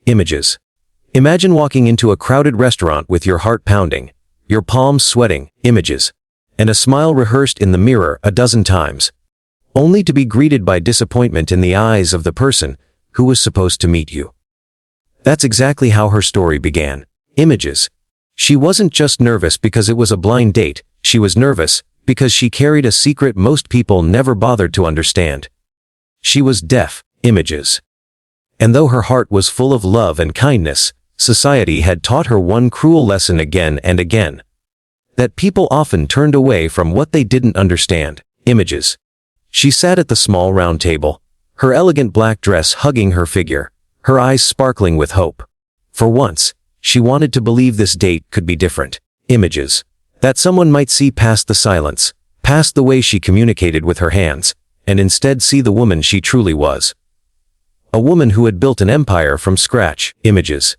Images. Imagine walking into a crowded restaurant with your heart pounding, your palms sweating, images, and a smile rehearsed in the mirror a dozen times, only to be greeted by disappointment in the eyes of the person who was supposed to meet you. That's exactly how her story began. Images. She wasn't just nervous because it was a blind date, she was nervous because she carried a secret most people never bothered to understand. She was deaf. Images. And though her heart was full of love and kindness, society had taught her one cruel lesson again and again. That people often turned away from what they didn't understand. Images. She sat at the small round table, her elegant black dress hugging her figure, her eyes sparkling with hope. For once, she wanted to believe this date could be different. Images. That someone might see past the silence, past the way she communicated with her hands, and instead see the woman she truly was. A woman who had built an empire from scratch. Images.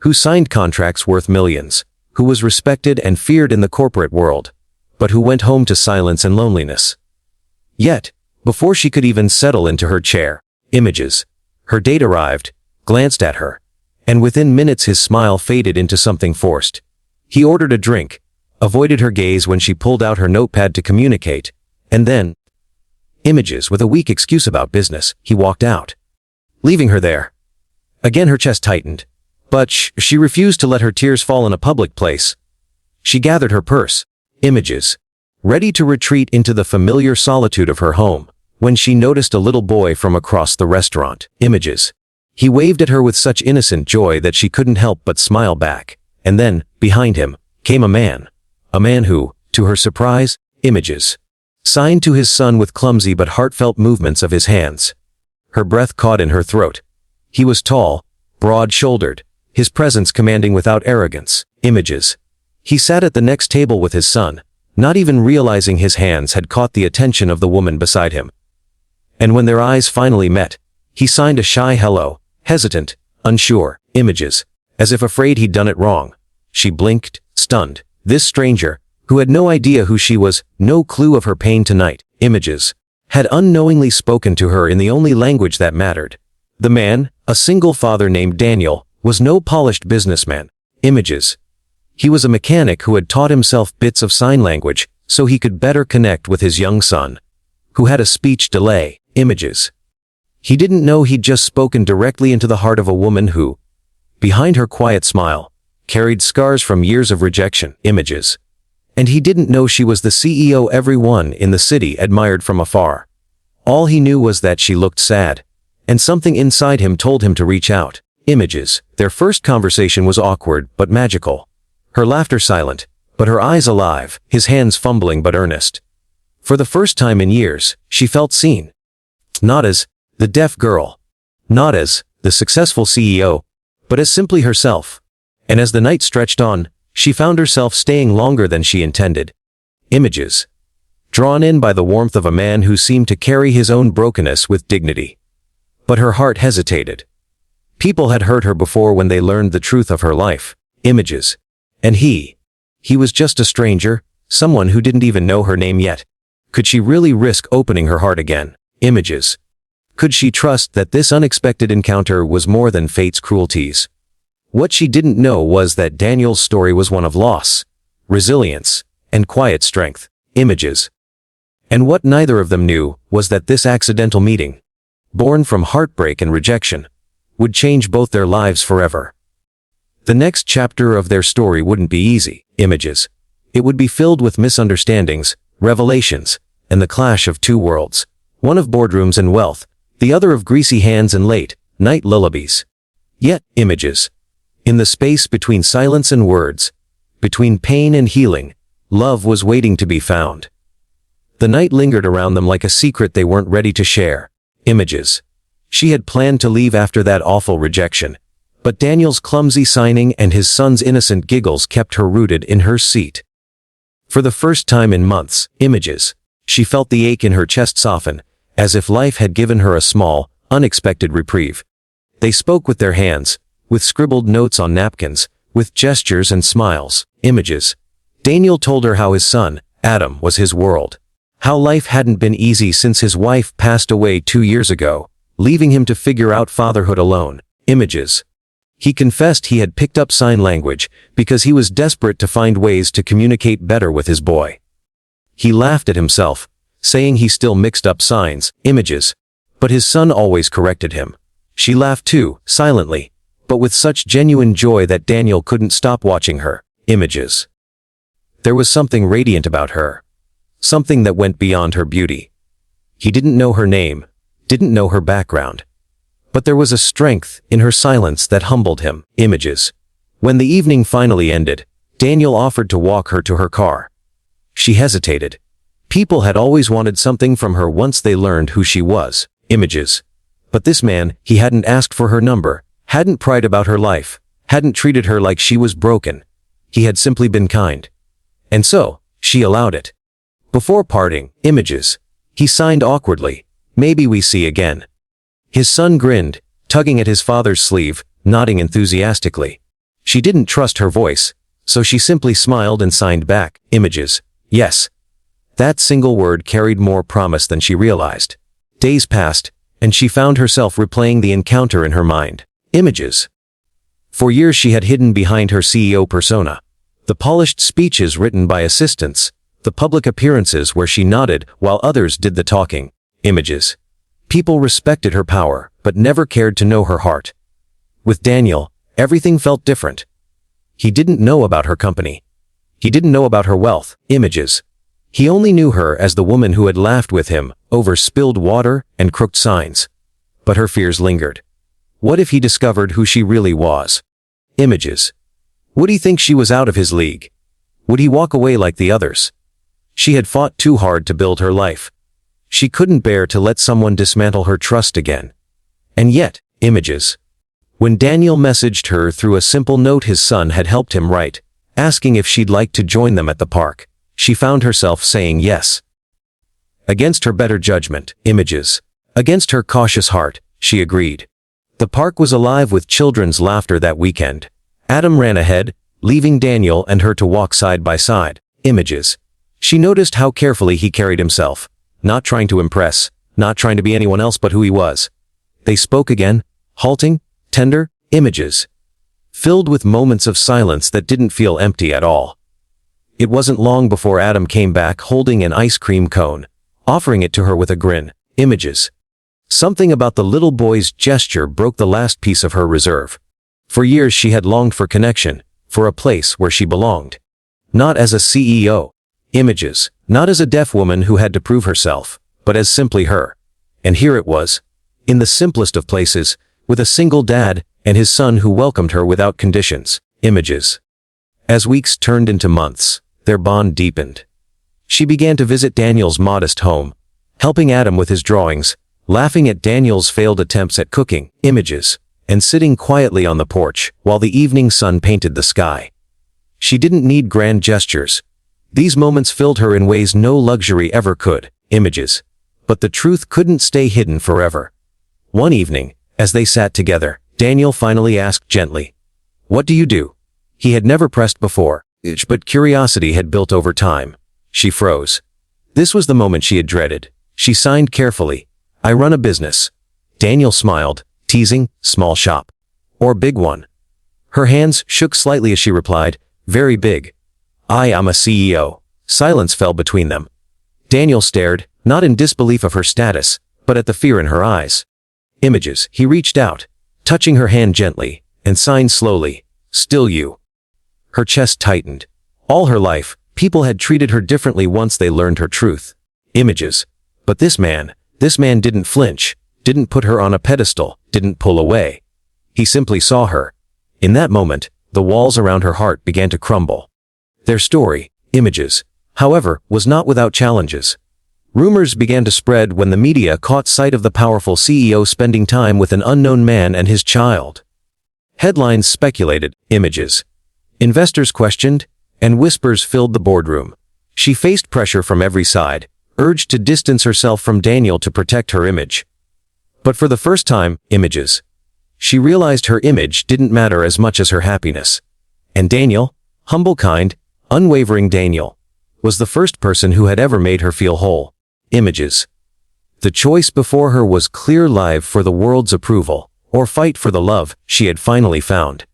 Who signed contracts worth millions, who was respected and feared in the corporate world, but who went home to silence and loneliness. Yet, before she could even settle into her chair, Images. Her date arrived, glanced at her, and within minutes his smile faded into something forced. He ordered a drink, avoided her gaze when she pulled out her notepad to communicate, and then, Images with a weak excuse about business, he walked out, leaving her there. Again her chest tightened, but she refused to let her tears fall in a public place. She gathered her purse, Images, ready to retreat into the familiar solitude of her home, when she noticed a little boy from across the restaurant. Images. He waved at her with such innocent joy that she couldn't help but smile back, and then, behind him, came a man who, to her surprise, Images, signed to his son with clumsy but heartfelt movements of his hands. Her breath caught in her throat. He was tall, broad-shouldered, his presence commanding without arrogance. Images. He sat at the next table with his son, not even realizing his hands had caught the attention of the woman beside him. And when their eyes finally met, he signed a shy hello, hesitant, unsure. Images. As if afraid he'd done it wrong. She blinked, stunned. This stranger, who had no idea who she was, no clue of her pain tonight, Images, had unknowingly spoken to her in the only language that mattered. The man, a single father named Daniel, was no polished businessman. Images. He was a mechanic who had taught himself bits of sign language so he could better connect with his young son, who had a speech delay. Images. He didn't know he'd just spoken directly into the heart of a woman who, behind her quiet smile, carried scars from years of rejection. Images. And he didn't know she was the CEO everyone in the city admired from afar. All he knew was that she looked sad, and something inside him told him to reach out. Images. Their first conversation was awkward but magical. Her laughter silent, but her eyes alive, his hands fumbling but earnest. For the first time in years, she felt seen. Not as the deaf girl, not as the successful CEO, but as simply herself. And as the night stretched on, she found herself staying longer than she intended. Images. Drawn in by the warmth of a man who seemed to carry his own brokenness with dignity. But her heart hesitated. People had hurt her before when they learned the truth of her life. Images. And he was just a stranger, someone who didn't even know her name yet. Could she really risk opening her heart again? Images. Could she trust that this unexpected encounter was more than fate's cruelties? What she didn't know was that Daniel's story was one of loss, resilience, and quiet strength. Images. And what neither of them knew was that this accidental meeting, born from heartbreak and rejection, would change both their lives forever. The next chapter of their story wouldn't be easy. Images. It would be filled with misunderstandings, revelations, and the clash of two worlds. One of boardrooms and wealth, the other of greasy hands and late-night lullabies. Yet, Images. In the space between silence and words, between pain and healing, love was waiting to be found. The night lingered around them like a secret they weren't ready to share. Images. She had planned to leave after that awful rejection, but Daniel's clumsy signing and his son's innocent giggles kept her rooted in her seat. For the first time in months, Images, she felt the ache in her chest soften, as if life had given her a small, unexpected reprieve. They spoke with their hands, with scribbled notes on napkins, with gestures and smiles. Images. Daniel told her how his son, Adam, was his world. How life hadn't been easy since his wife passed away 2 years ago, leaving him to figure out fatherhood alone. Images. He confessed he had picked up sign language because he was desperate to find ways to communicate better with his boy. He laughed at himself, saying he still mixed up signs, images, but his son always corrected him. She laughed too, silently, but with such genuine joy that Daniel couldn't stop watching her. Images. There was something radiant about her. Something that went beyond her beauty. He didn't know her name, didn't know her background. But there was a strength in her silence that humbled him. Images. When the evening finally ended, Daniel offered to walk her to her car. She hesitated. People had always wanted something from her once they learned who she was. Images. But this man, he hadn't asked for her number, hadn't pried about her life, hadn't treated her like she was broken. He had simply been kind. And so, she allowed it. Before parting, Images. He signed awkwardly, "Maybe we see again." His son grinned, tugging at his father's sleeve, nodding enthusiastically. She didn't trust her voice, so she simply smiled and signed back, "Images. Yes." That single word carried more promise than she realized. Days passed, and she found herself replaying the encounter in her mind. Images. For years she had hidden behind her CEO persona. The polished speeches written by assistants, the public appearances where she nodded while others did the talking. Images. People respected her power, but never cared to know her heart. With Daniel, everything felt different. He didn't know about her company. He didn't know about her wealth. Images. He only knew her as the woman who had laughed with him over spilled water and crooked signs. But her fears lingered. What if he discovered who she really was? Images. Would he think she was out of his league? Would he walk away like the others? She had fought too hard to build her life. She couldn't bear to let someone dismantle her trust again. And yet, Images. When Daniel messaged her through a simple note his son had helped him write, asking if she'd like to join them at the park, she found herself saying yes. Against her better judgment, Images. Against her cautious heart, she agreed. The park was alive with children's laughter that weekend. Adam ran ahead, leaving Daniel and her to walk side by side. Images. She noticed how carefully he carried himself, not trying to impress, not trying to be anyone else but who he was. They spoke again, halting, tender, Images. Filled with moments of silence that didn't feel empty at all. It wasn't long before Adam came back holding an ice cream cone, offering it to her with a grin. Images. Something about the little boy's gesture broke the last piece of her reserve. For years she had longed for connection, for a place where she belonged. Not as a CEO. Images. Not as a deaf woman who had to prove herself, but as simply her. And here it was. In the simplest of places, with a single dad and his son who welcomed her without conditions. Images. As weeks turned into months, their bond deepened. She began to visit Daniel's modest home, helping Adam with his drawings, laughing at Daniel's failed attempts at cooking. Images. And sitting quietly on the porch while the evening sun painted the sky. She didn't need grand gestures. These moments filled her in ways no luxury ever could. Images. But the truth couldn't stay hidden forever. One evening, as they sat together, Daniel finally asked gently, "What do you do?" He had never pressed before, but curiosity had built over time. She froze. This was the moment she had dreaded. She signed carefully, "I run a business." Daniel smiled, teasing, "Small shop? Or big one?" Her hands shook slightly as she replied, "Very big. I am a CEO." Silence fell between them. Daniel stared, not in disbelief of her status, but at the fear in her eyes. Images. He reached out, touching her hand gently, and signed slowly, "Still you." Her chest tightened. All her life, people had treated her differently once they learned her truth. Images. But this man didn't flinch, didn't put her on a pedestal, didn't pull away. He simply saw her. In that moment, the walls around her heart began to crumble. Their story, Images, however, was not without challenges. Rumors began to spread when the media caught sight of the powerful CEO spending time with an unknown man and his child. Headlines speculated, Images. Investors questioned, and whispers filled the boardroom. She faced pressure from every side, urged to distance herself from Daniel to protect her image. But for the first time, Images. She realized her image didn't matter as much as her happiness. And Daniel, humble, kind, unwavering Daniel, was the first person who had ever made her feel whole. Images. The choice before her was clear, live for the world's approval, or fight for the love she had finally found.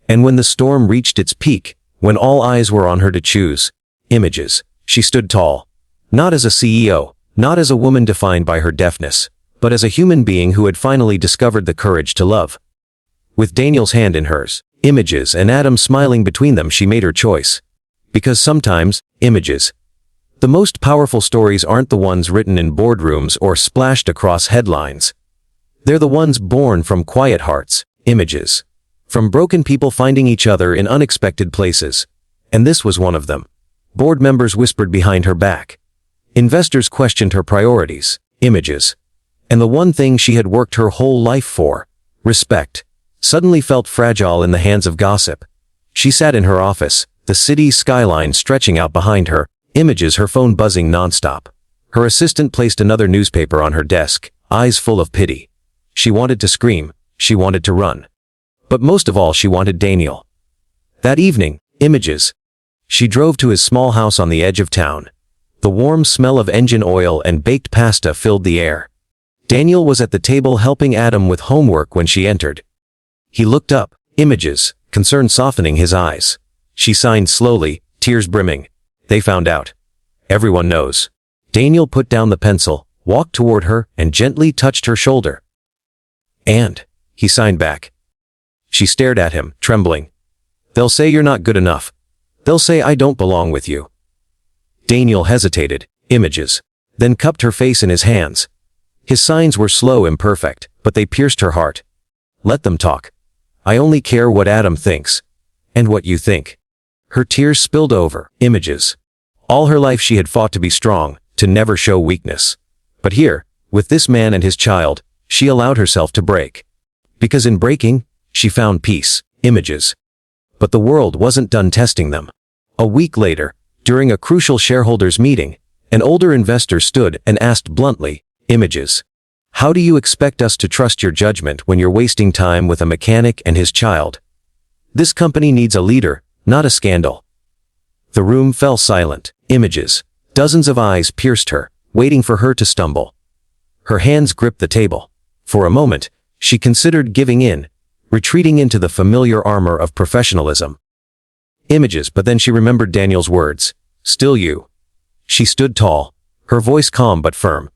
And when the storm reached its peak, when all eyes were on her to choose images, she stood tall. Not as a CEO, not as a woman defined by her deafness, but as a human being who had finally discovered the courage to love. With Daniel's hand in hers, images, and Adam smiling between them, she made her choice. Because sometimes, images, the most powerful stories aren't the ones written in boardrooms or splashed across headlines. They're the ones born from quiet hearts, images. From broken people finding each other in unexpected places. And this was one of them. Board members whispered behind her back. Investors questioned her priorities, images. And the one thing she had worked her whole life for, respect, suddenly felt fragile in the hands of gossip. She sat in her office, the city's skyline stretching out behind her, images, her phone buzzing nonstop. Her assistant placed another newspaper on her desk, eyes full of pity. She wanted to scream, she wanted to run. But most of all, she wanted Daniel. That evening, images. She drove to his small house on the edge of town. The warm smell of engine oil and baked pasta filled the air. Daniel was at the table helping Adam with homework when she entered. He looked up, images, concern softening his eyes. She signed slowly, tears brimming. They found out. Everyone knows. Daniel put down the pencil, walked toward her, and gently touched her shoulder. And, he signed back. She stared at him, trembling. They'll say you're not good enough. They'll say I don't belong with you. Daniel hesitated, images, then cupped her face in his hands. His signs were slow, imperfect, but they pierced her heart. Let them talk. I only care what Adam thinks. And what you think. Her tears spilled over, images. All her life she had fought to be strong, to never show weakness. But here, with this man and his child, she allowed herself to break. Because in breaking, she found peace, images. But the world wasn't done testing them. A week later, during a crucial shareholders' meeting, an older investor stood and asked bluntly, images. How do you expect us to trust your judgment when you're wasting time with a mechanic and his child? This company needs a leader, not a scandal. The room fell silent, images. Dozens of eyes pierced her, waiting for her to stumble. Her hands gripped the table. For a moment, she considered giving in, retreating into the familiar armor of professionalism. Images, but then she remembered Daniel's words. Still you. She stood tall, her voice calm but firm.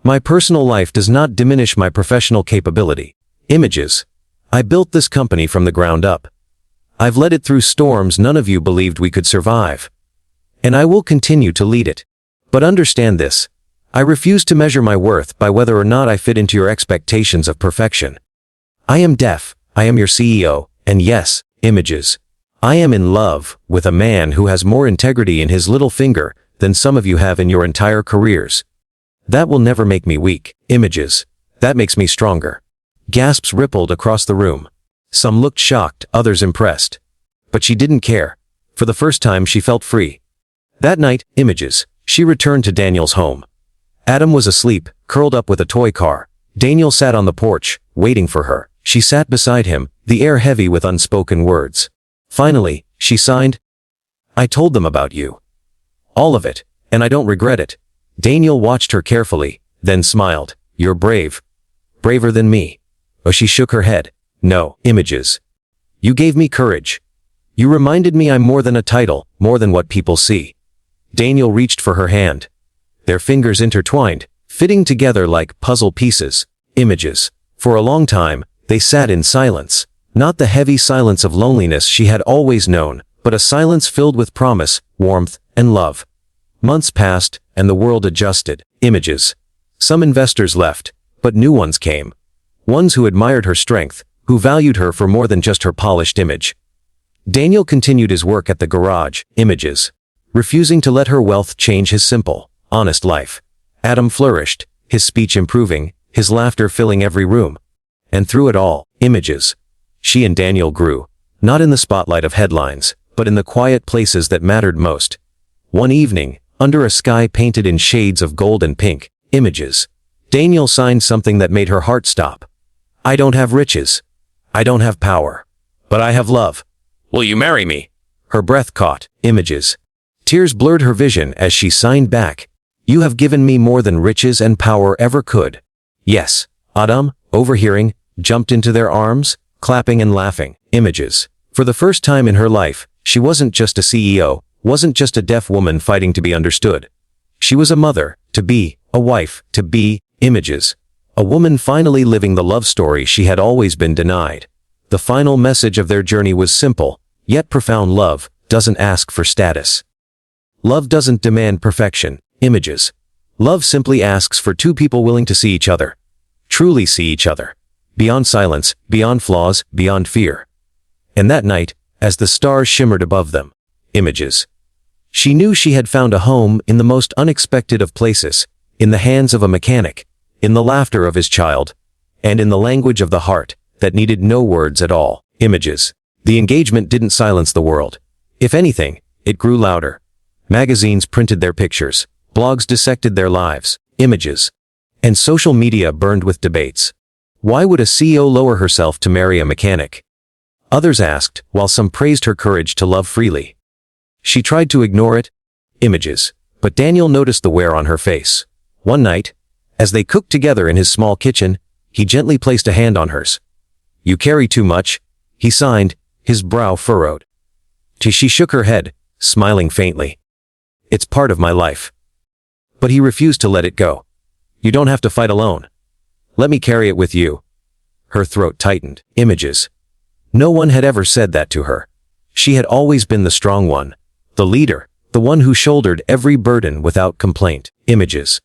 My personal life does not diminish my professional capability. Images. I built this company from the ground up. I've led it through storms none of you believed we could survive. And I will continue to lead it. But understand this. I refuse to measure my worth by whether or not I fit into your expectations of perfection. I am deaf, I am your CEO, and yes, images. I am in love with a man who has more integrity in his little finger than some of you have in your entire careers. That will never make me weak, images. That makes me stronger. Gasps rippled across the room. Some looked shocked, others impressed. But she didn't care. For the first time she felt free. That night, images, she returned to Daniel's home. Adam was asleep, curled up with a toy car. Daniel sat on the porch, waiting for her. She sat beside him, the air heavy with unspoken words. Finally, she signed, I told them about you. All of it, and I don't regret it. Daniel watched her carefully, then smiled. You're brave. Braver than me. Oh, she shook her head. No, images. You gave me courage. You reminded me I'm more than a title, more than what people see. Daniel reached for her hand. Their fingers intertwined, fitting together like puzzle pieces, images. For a long time, they sat in silence. Not the heavy silence of loneliness she had always known, but a silence filled with promise, warmth, and love. Months passed, and the world adjusted, images. Some investors left, but new ones came. Ones who admired her strength, who valued her for more than just her polished image. Daniel continued his work at the garage, images, refusing to let her wealth change his simple, honest life. Adam flourished, his speech improving, his laughter filling every room. And through it all, images. She and Daniel grew, not in the spotlight of headlines, but in the quiet places that mattered most. One evening, under a sky painted in shades of gold and pink, images, Daniel signed something that made her heart stop. I don't have riches. I don't have power. But I have love. Will you marry me? Her breath caught, images. Tears blurred her vision as she signed back. You have given me more than riches and power ever could. Yes, Adam, overhearing, jumped into their arms, clapping and laughing. Images. For the first time in her life, she wasn't just a CEO, wasn't just a deaf woman fighting to be understood. She was a mother, to be, a wife, to be. Images. A woman finally living the love story she had always been denied. The final message of their journey was simple, yet profound. Love doesn't ask for status. Love doesn't demand perfection. Images. Love simply asks for two people willing to see each other. Truly see each other. Beyond silence, beyond flaws, beyond fear. And that night, as the stars shimmered above them. Images. She knew she had found a home in the most unexpected of places, in the hands of a mechanic, in the laughter of his child, and in the language of the heart that needed no words at all. Images. The engagement didn't silence the world. If anything, it grew louder. Magazines printed their pictures, blogs dissected their lives. Images. And social media burned with debates. Why would a CEO lower herself to marry a mechanic? Others asked, while some praised her courage to love freely. She tried to ignore it. Images. But Daniel noticed the wear on her face. One night, as they cooked together in his small kitchen, he gently placed a hand on hers. "You carry too much," he signed, his brow furrowed. She shook her head, smiling faintly. "It's part of my life." But he refused to let it go. "You don't have to fight alone. Let me carry it with you." Her throat tightened. Images. No one had ever said that to her. She had always been the strong one, the leader, the one who shouldered every burden without complaint. Images.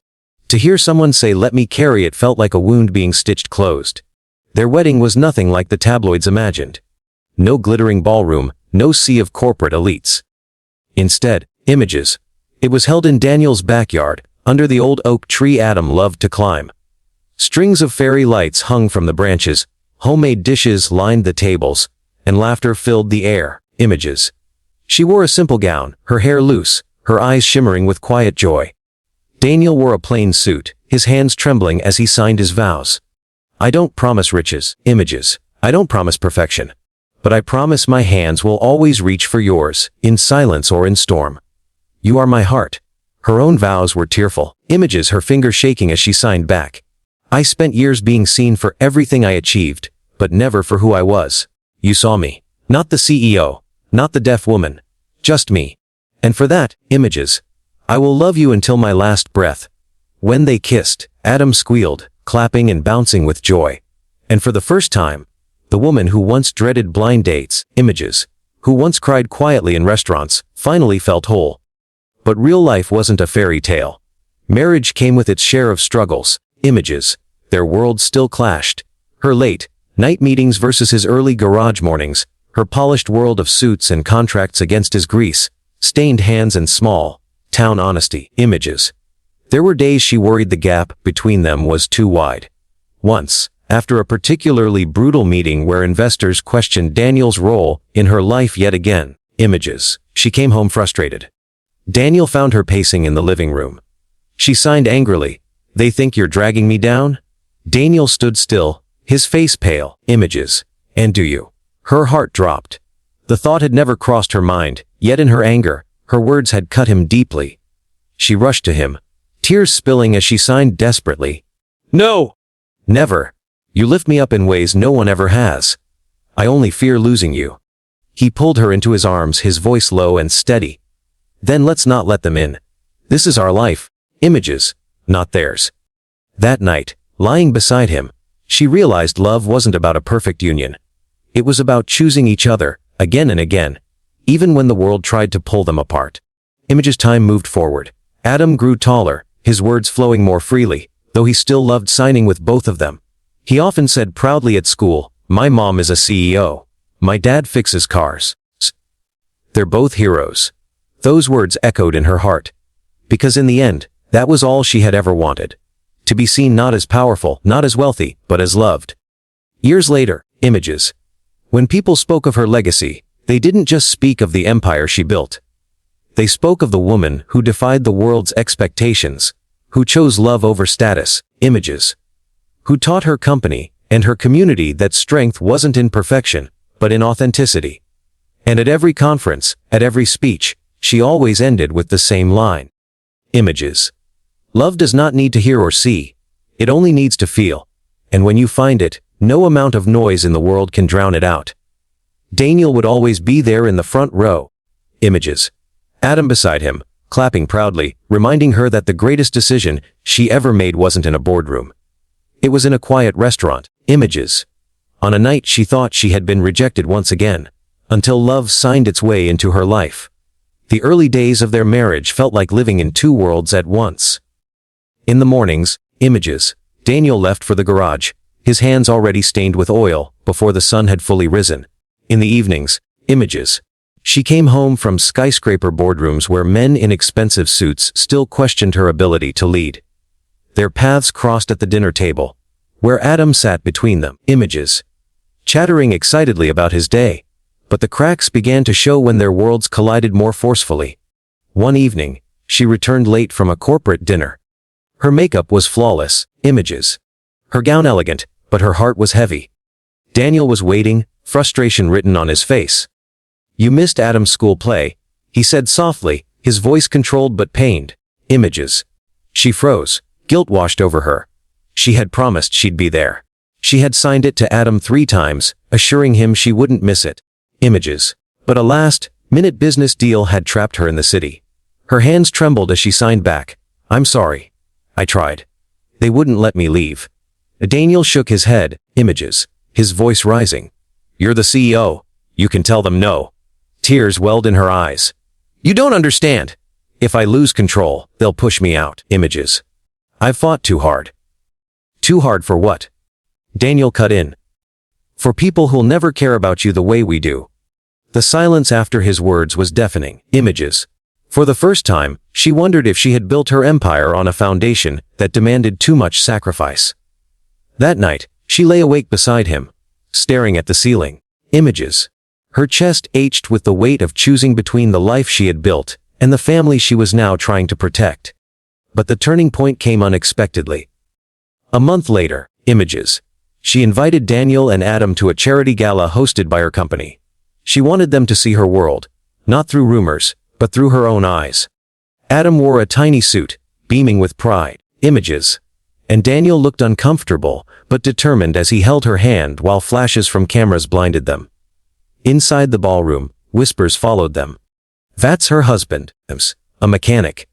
To hear someone say "let me carry it" felt like a wound being stitched closed. Their wedding was nothing like the tabloids imagined. No glittering ballroom, no sea of corporate elites. Instead, images. It was held in Daniel's backyard, under the old oak tree Adam loved to climb. Strings of fairy lights hung from the branches, homemade dishes lined the tables, and laughter filled the air. Images. She wore a simple gown, her hair loose, her eyes shimmering with quiet joy. Daniel wore a plain suit, his hands trembling as he signed his vows. "I don't promise riches." Images. "I don't promise perfection. But I promise my hands will always reach for yours, in silence or in storm. You are my heart." Her own vows were tearful. Images, her fingers shaking as she signed back. "I spent years being seen for everything I achieved, but never for who I was. You saw me. Not the CEO, not the deaf woman. Just me. And for that, images, I will love you until my last breath." When they kissed, Adam squealed, clapping and bouncing with joy. And for the first time, the woman who once dreaded blind dates, images, who once cried quietly in restaurants, finally felt whole. But real life wasn't a fairy tale. Marriage came with its share of struggles. Images. Their worlds still clashed. Her late night meetings versus his early garage mornings, her polished world of suits and contracts against his grease, stained hands and small town honesty. Images. There were days she worried the gap between them was too wide. Once, after a particularly brutal meeting where investors questioned Daniel's role in her life yet again, images, she came home frustrated. Daniel found her pacing in the living room. She signed angrily, "They think you're dragging me down?" Daniel stood still, his face pale. Images. "And do you?" Her heart dropped. The thought had never crossed her mind, yet in her anger, her words had cut him deeply. She rushed to him, tears spilling as she signed desperately. "No! Never! You lift me up in ways no one ever has. I only fear losing you." He pulled her into his arms, his voice low and steady. "Then let's not let them in. This is our life. Images, not theirs." That night, lying beside him, she realized love wasn't about a perfect union. It was about choosing each other, again and again, even when the world tried to pull them apart. Images. Time moved forward. Adam grew taller, his words flowing more freely, though he still loved signing with both of them. He often said proudly at school, "My mom is a CEO. My dad fixes cars. They're both heroes." Those words echoed in her heart. Because in the end, that was all she had ever wanted. To be seen not as powerful, not as wealthy, but as loved. Years later, images. When people spoke of her legacy, they didn't just speak of the empire she built. They spoke of the woman who defied the world's expectations, who chose love over status. Images. Who taught her company and her community that strength wasn't in perfection, but in authenticity. And at every conference, at every speech, she always ended with the same line. Images. Love does not need to hear or see. It only needs to feel. And when you find it, No amount of noise in the world can drown it out. Daniel would always be there in the front row. Images. Adam beside him, clapping proudly, reminding her that the greatest decision she ever made wasn't in a boardroom. It was in a quiet restaurant. Images. On a night she thought she had been rejected once again, until love signed its way into her life. The early days of their marriage felt like living in two worlds at once. In the mornings, images, Daniel left for the garage, his hands already stained with oil, before the sun had fully risen. In the evenings, images. She came home from skyscraper boardrooms where men in expensive suits still questioned her ability to lead. Their paths crossed at the dinner table, where Adam sat between them. Images. Chattering excitedly about his day. But the cracks began to show when their worlds collided more forcefully. One evening, she returned late from a corporate dinner. Her makeup was flawless. Images. Her gown elegant, but her heart was heavy. Daniel was waiting, frustration written on his face. "You missed Adam's school play," he said softly, his voice controlled but pained. Images. She froze, guilt washed over her. She had promised she'd be there. She had signed it to Adam 3 times, assuring him she wouldn't miss it. Images. But a last-minute business deal had trapped her in the city. Her hands trembled as she signed back. "I'm sorry. I tried. They wouldn't let me leave." Daniel shook his head. Images. His voice rising. "You're the CEO. You can tell them no." Tears welled in her eyes. "You don't understand. If I lose control, they'll push me out." Images. "I've fought too hard." "Too hard for what?" Daniel cut in. "For people who'll never care about you the way we do." The silence after his words was deafening. Images. For the first time, she wondered if she had built her empire on a foundation that demanded too much sacrifice. That night, she lay awake beside him, staring at the ceiling. Images. Her chest ached with the weight of choosing between the life she had built and the family she was now trying to protect. But the turning point came unexpectedly. A month later, images. She invited Daniel and Adam to a charity gala hosted by her company. She wanted them to see her world, not through rumors, but through her own eyes. Adam wore a tiny suit, beaming with pride. Images. And Daniel looked uncomfortable, but determined as he held her hand while flashes from cameras blinded them. Inside the ballroom, whispers followed them. "That's her husband, a mechanic."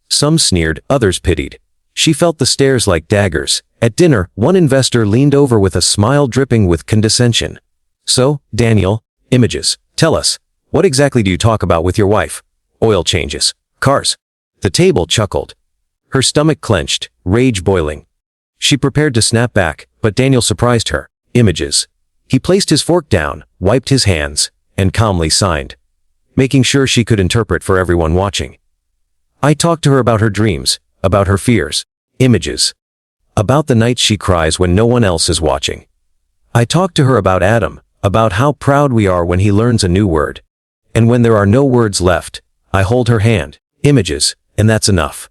Some sneered, others pitied. She felt the stares like daggers. At dinner, one investor leaned over with a smile dripping with condescension. "So, Daniel, images, tell us, what exactly do you talk about with your wife? Oil changes, cars." The table chuckled. Her stomach clenched, rage boiling. She prepared to snap back, but Daniel surprised her. Images. He placed his fork down, wiped his hands, and calmly signed, making sure she could interpret for everyone watching. "I talked to her about her dreams, about her fears." Images. "About the nights she cries when no one else is watching. I talked to her about Adam, about how proud we are when he learns a new word. And when there are no words left, I hold her hand." Images. "And that's enough.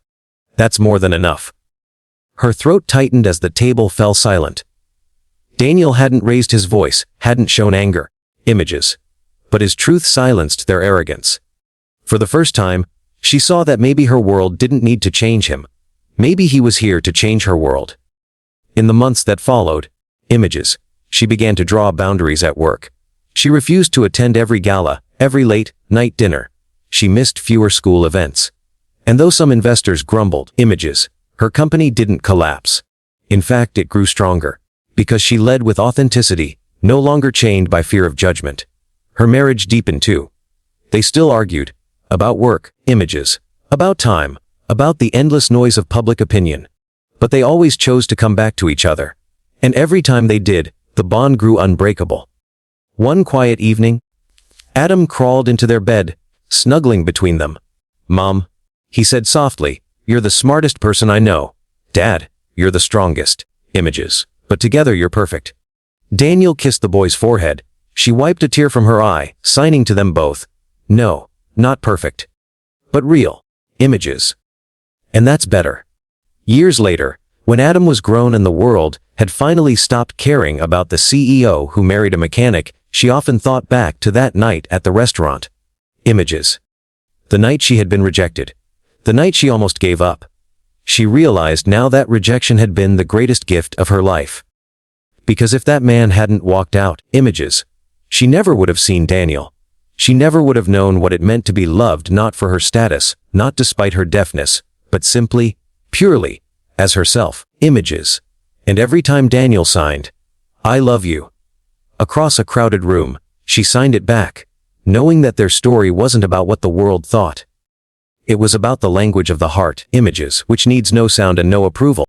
That's more than enough." Her throat tightened as the table fell silent. Daniel hadn't raised his voice, hadn't shown anger. Images. But his truth silenced their arrogance. For the first time, she saw that maybe her world didn't need to change him. Maybe he was here to change her world. In the months that followed, images, she began to draw boundaries at work. She refused to attend every gala, every late-night dinner. She missed fewer school events. And though some investors grumbled, images, her company didn't collapse. In fact, it grew stronger. Because she led with authenticity, no longer chained by fear of judgment. Her marriage deepened too. They still argued. About work, images, about time, about the endless noise of public opinion. But they always chose to come back to each other. And every time they did, the bond grew unbreakable. One quiet evening, Adam crawled into their bed, snuggling between them. "Mom," he said softly, "you're the smartest person I know. Dad, you're the strongest." Images. "But together you're perfect." Daniel kissed the boy's forehead. She wiped a tear from her eye, signing to them both. "No, not perfect. But real." Images. "And that's better." Years later, when Adam was grown and the world had finally stopped caring about the CEO who married a mechanic, she often thought back to that night at the restaurant. Images. The night she had been rejected. The night she almost gave up. She realized now that rejection had been the greatest gift of her life. Because if that man hadn't walked out, images, she never would have seen Daniel. She never would have known what it meant to be loved, not for her status, not despite her deafness, but simply, purely, as herself. Images. And every time Daniel signed, "I love you," across a crowded room, she signed it back, knowing that their story wasn't about what the world thought. It was about the language of the heart. Images, which needs no sound and no approval.